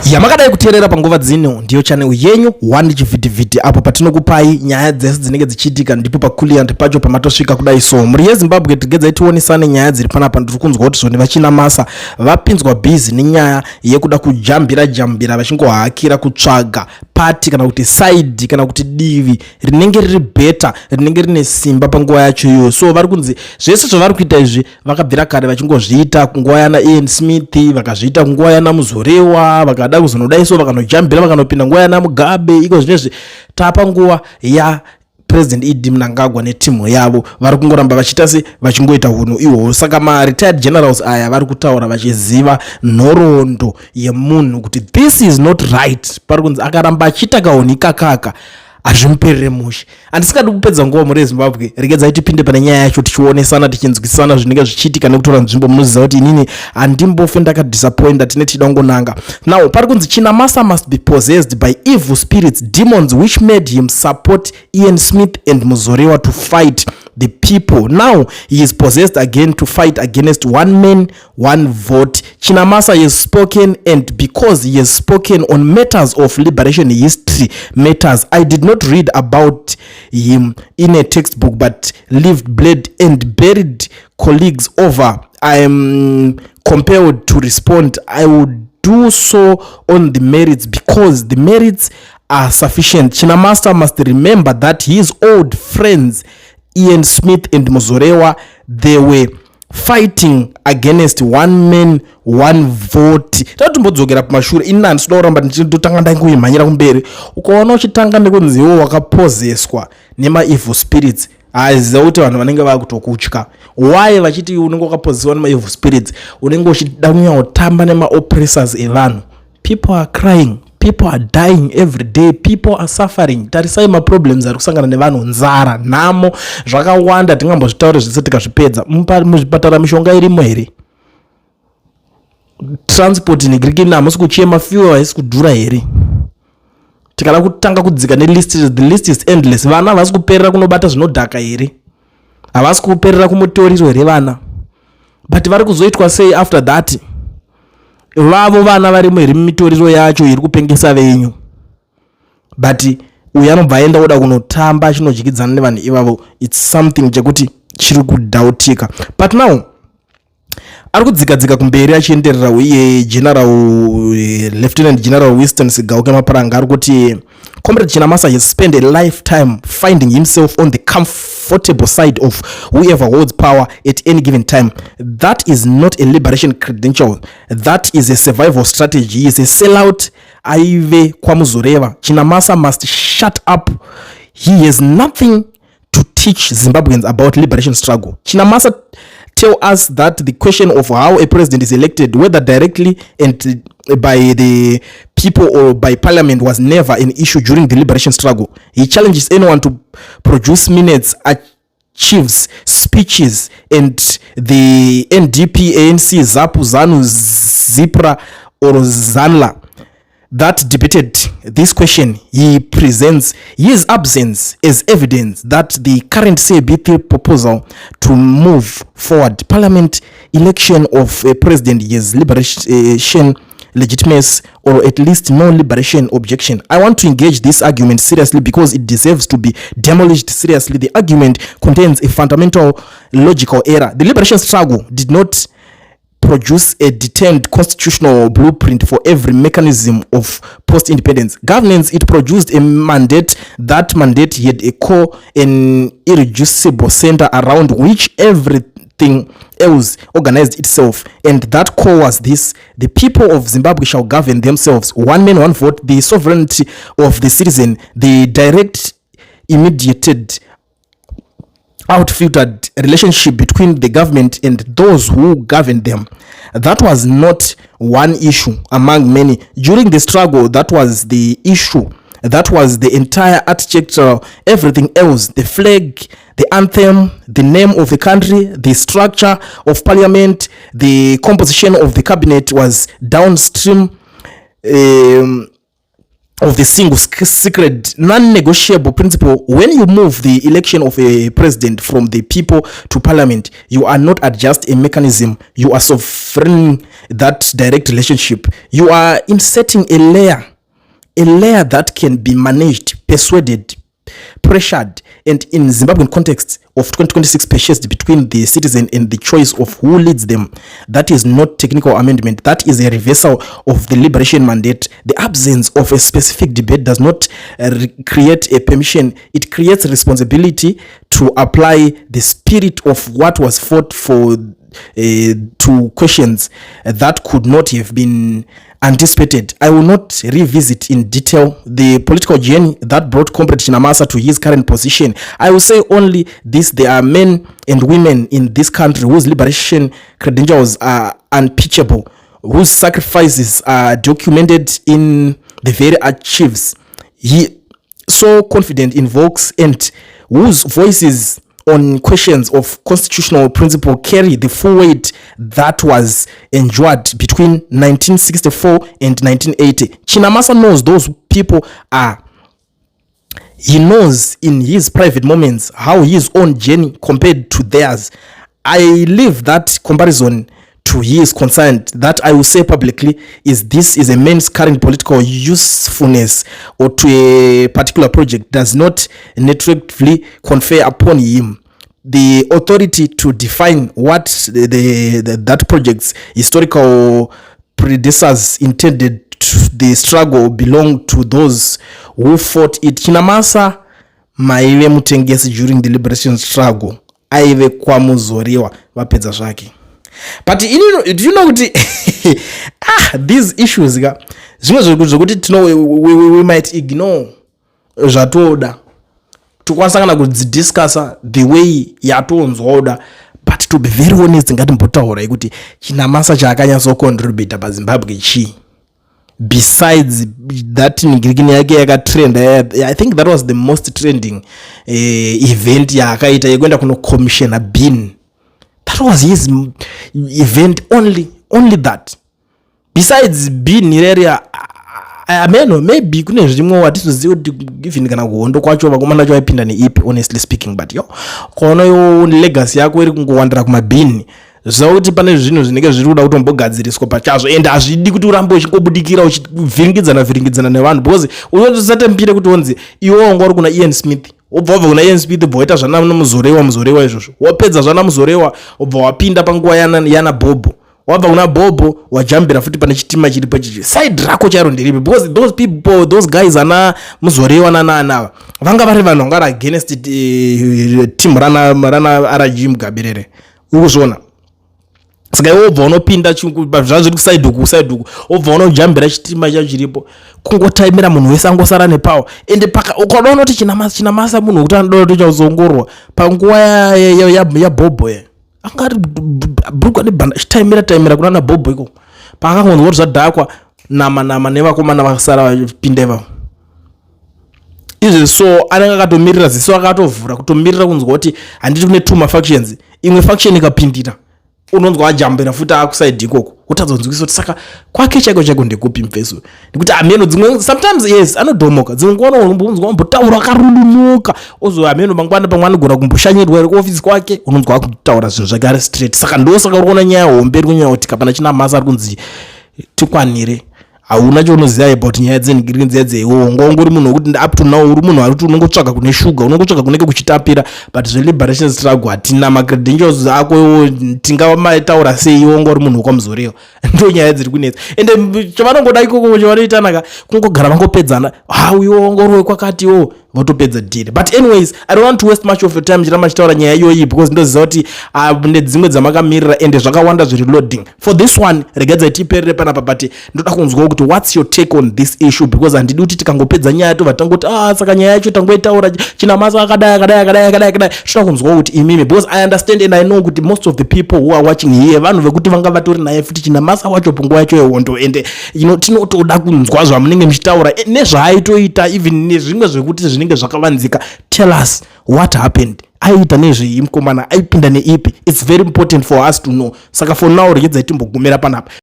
yamakadai kuteerera panguva dzino ndiyo channel yenyu one chivhitivhiti apo patinokupai nyaya dzese dzinenge dzichiitika ndipo pakuliant pacho pamatosvika kudai so mhuri yezimbabwe tigedzai tionesane nyaya dziri panapa. Ndiri kunzwa kuti zvoni vachinamasa vapinzwa bhizi nenyaya yekuda kujambira vachingohakira kutsvaga pati kana kuti side kana kuti divi rinenge riri beta rinenge rine simba panguva yacho iyoyo. So vari kunzi zvese zvavari kuita izvi vakabvira kare vachingozviita kunguva yana Ian Smith, vakazviita kunguva yana Muzorewa, vakada kuzonodai so vakanojambira vakanopinda nguva yana Mugabe. Iko zvinezvi tapa nguva ya President Idi Mnangagwa netimu yavo vari kungoramba vachiita se vachingoita hunhu ihwo. Saka ma retired generals aya vari kutaura vachiziva nhoroondo yemunhu kuti this is not right. Pari kunzi akaramba achiita kahuni kakaka hazvimuperere mushe. Handisikadi kupedza nguva muri Zimbabwe, regedzai tipinde pane nyaya yacho tichionesana tichinzwisana zvinenge zvichiitika nekutora nzvimbo munoziva kuti inini handimbofe ndakadisappointa tine tida ngonanga. Now pari kunzi Chinamasa must be possessed by evil spirits, demons which made him support Ian Smith and Muzorewa to fight the people. Now he is possessed again to fight against one man, one vote. Chinamasa has spoken, and because he has spoken on matters of liberation history matters, I did not read about him in a textbook but lived, bled and buried colleagues over. I am compelled to respond. I would do so on the merits because the merits are sufficient. Chinamasa must remember that his old friends Ian Smith and Muzorewa, they were fighting against one man one vote. Tatumbodzokera pamashure ina ndinoda kuramba ndichitotanga ndaingoimhanyira kumberi ukaona uchitanga nekunzi iwo wakapozeswa nema evil spirits. Aziva kuti vanhu vanenge vakutokutya. Why vachiti unenge wakapozeswa nema evil spirits? Unenge uchida kunyatotamba nema oppressors evanhu. People are crying, people are dying every day, people are suffering. Tarisai ma problems ari kusangana nevanhu, nzara, nhamo, zvakawanda tingambozvitaura zvese tikazvipedza. Muzvipatara mishonga irimo here? Transport negirikini hamusi kuchema, fuel haisi kudhura here? Tikada kutanga kudzika nelist, the list is endless. Vana havasi kuperera kunobata zvinodhaka here? Havasi kuperera kumutoriro here vana? But vari kuzoitwa sei after that? Vavo vana varimo here mitoriro yacho iri kupengesa venyu? But uyu anobva aenda oda kunotamba achinodyidzana nevanhu ivavo. It's something chekuti chiri kudhautika. But now ari kudzikadzika kumberi achienderera uye Lieutenant General Winston Sigauke Maparanga ari kuti Comrade Chinamasa has spent a lifetime finding himself on the comfortable side of whoever holds power at any given time. That is not a liberation credential. That is a survival strategy. He is a sellout. Aive kwa Muzorewa. Chinamasa must shut up. He has nothing to teach Zimbabweans about liberation struggle. Chinamasa tell us that the question of how a president is elected, whether directly and by the people or by parliament, was never an issue during the liberation struggle. He challenges anyone to produce minutes, archives, speeches, and the NDP, ANC, ZAPU, ZANU, ZIPRA or ZANLA that debated this question. He presents his absence as evidence that the current CB3 proposal to move forward parliament election of a president is liberation legitimacy, or at least no liberation objection. I want to engage this argument seriously because it deserves to be demolished seriously. The argument contains a fundamental logical error. The liberation struggle did not produce a detailed constitutional blueprint for every mechanism of post-independence governance. It produced a mandate. That mandate had a core, an irreducible center around which everything else organized itself, and that core was this: the people of Zimbabwe shall govern themselves, one man, one vote, the sovereignty of the citizen, the direct, immediated, outfiltered relationship between the government and those who govern them. That was not one issue among many. During the struggle, that was the issue. That was the entire architecture, everything else, the flag, the anthem, the name of the country, the structure of parliament, the composition of the cabinet was downstream. of the single secret non-negotiable principle. When you move the election of a president from the people to parliament, you are not just a mechanism, you are sovereign that direct relationship. You are inserting a layer that can be managed, persuaded, pressured, and in Zimbabwean context of 2026 purchased between the citizen and the choice of who leads them. That is not technical amendment. That is a reversal of the liberation mandate. The absence of a specific debate does not create a permission. It creates responsibility to apply the spirit of what was fought for to questions that could not have been anticipated. I will not revisit in detail the political journey that brought Comrade Chinamasa to his current position. I will say only this: there are men and women in this country whose liberation credentials are unimpeachable, whose sacrifices are documented in the very archives he so confident invokes, and whose voices on questions of constitutional principle carry the full weight that was endured between 1964 and 1980. Chinamasa knows those people are. He knows in his private moments how his own journey compared to theirs. I leave that comparison to his concerned. That I will say publicly is this is a man's current political usefulness or to a particular project does not negatively confer upon him the authority to define what that project's historical predecessors intended. The struggle belonged to those who fought it. Chinamasa maive mutengesi during the liberation struggle, aive kwamuzoriwa vapedza zvake. But do you know kuti these issues zvimwe zvokuti we might ignore zvatoda tukwanisa kana kudzidiscussa the way yatonzwaoda, but to be very honest ngatimbotaura kuti Chinamasa chaakanyatso contribute paZimbabwe chi besides that nigirikini yake yakatrend. I think that was the most trending event yaakaita yekuenda kuno commissioner bin. That was his event, only that. Besides being area, ameno maybe kune zvimwe watizoziva kuti even kana kuhondo kwacho vakomana vacho vaipinda neipi, honestly speaking, but yo kuona yo legacy yako iri kungowandira kumabhini zvakuti pane zvinhu zvinenge zviri kuda kutombogadziriswa pachazvo, and hazvidi kuti urambe uchingobudikira uchivhiringidzana nevanhu, because unotosatembire kuti onzi iwe wanga uri kuna Ian Smith, obva kuna Ian Smith obva waita zvana muzorewa izvozvo, wapedza zvana muzorewa obva wapinda panguva yana Bobo, wabva kuna Bobo wajambira futi pane chitima chiripo chichi, side rako charo ndiripi, because those people, those guys ana muzorewa nanava vanga vari vanhu vanga vari against team rana RG Mugaberere, ukuzviona. Saka iwe obva unopinda zvazviri kuside huku obva unojambira chitima chacho chiripo, kungotaimira munhu wese angosara nepawa, ende ukaona kuti Chinamasa munhu wekuti anoda kuti chauzongorwa panguva yaBobo angari bhuku nebhanda chitaimira kuna naBobo iko pakangonzwa kuti zvadhakwa nama nevakomana vakasara vapinda ivavo izvi. So anenge akatomirira ziso akatovhura kutomirira kunzwa kuti handiti kune two factions, imwe faction ikapindira unonzwa ajambira futi akusaidi ikoko utadzonzwisa kuti saka kwake chaiko ndekupi mfeso, nekuti ameno dzimwe sometimes yes anodhomoka, dzimwe nguva unonzwa ambotaura akarurumuka, ozo ameno mangwana pamwe anogona kumboshanyirwa iri kuofisi kwake, unonzwa akutaura zvinhu zvake ari straight. Saka ndosaka uriona nyaya hombe iri kunyanya kuti kapana Chinamasa ari kunzi tikwanire hauna chaunoziva about nyaya dzenhigiriki dzeiwonga ungori munhu wekuti up to now uri munhu arikuti unongotsvaga kune shuga, unongotsvaga kunenge kuchitapira, but zveliberation struggle hatina macredentials ako iwo tingamaitaura sei iwonga uri munhu wekwamuzorewa ndo nyaya dziri kunetsa. Ende chavanongoda ikoko chavanoitanaka kungogara vangopedzana, iwonga uri wekwakati iwo votopedza deal. But anyways, I don't want to waste much of your time chiramba chitaura nyaya iyoyi, because ndoziva kuti nedzimwe dzamakamirira ende zvakawanda zviri loading. For this one regedzai tiperere panapa, but ndoda kunzwa kuti what's your take on this issue, because handidi kuti tikangopedza nyaya tobva tangoti saka nyaya yacho tangoitaura Chinamasa akadai. Toda kunzwa kuti imimi, because I understand and I know kuti most of the people who are watching here vanhu vekuti vanga vatori naye futi Chinamasa wacho panguva yacho yehondo, and tinotoda kunzwa zvamunenge muchitaura nezvaaitoita, even nezvimwe zvekuti zvinenge zvakavanzika. Tell us what happened. Aita nezvei mukomana, aipinda neipi. It's very important for us to know. Saka for now regedzai timbogumira panapa.